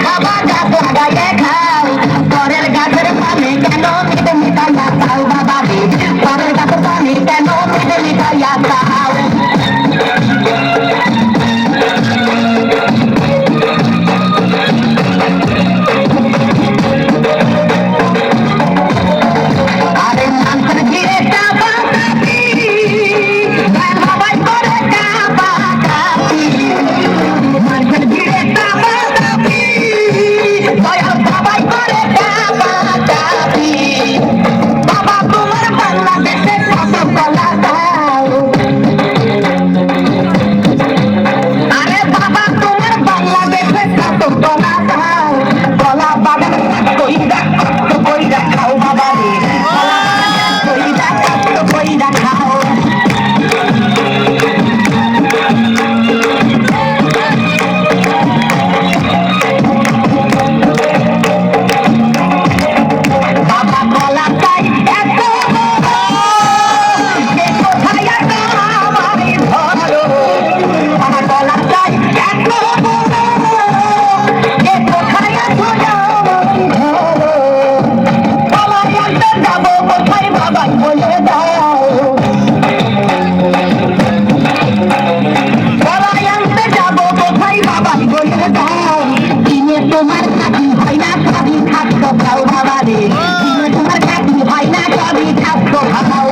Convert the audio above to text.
খাবা গাছ লাগাইয়ে খাও পরের গাছের পানি কেন মিটে মিটাইয়া খাও বাবা রে পরের গাছের পানি কেন মিটে মিটাইয়া খাও আরে মানুষের ঘিরে চাপা কাপি বাবাই করে চাপা কাপি মানুষের ঘিরে চাপা কাপি দয়াল বাবাই করে চাপা কাপি বাবা তোমার বাংলাদেশে কত কলা দাও আরে বাবা তোমার বাংলাদেশে কত কলা দাও কলা বাগান কইরা কত কইরা খাও বাবা রে কলা বাগান কইরা কত কইরা খাও বাবা কলা চাই এত বড়, যে কোথায় এত আমারে ধরো বাবা কলা চাই এত বড়, যে কোথায় এত আমারে ধরো কলাই আনতে যাবো কোথায় বাবাই বলে দাও কলাই আনতে যাবো কোথায় বাবাই বলে দাও দিনে তোমার কাকি হয় না সবই থাকতো খাও বাবা রে দিনে তোমার কাকি হয় না সবই থাকতো খাও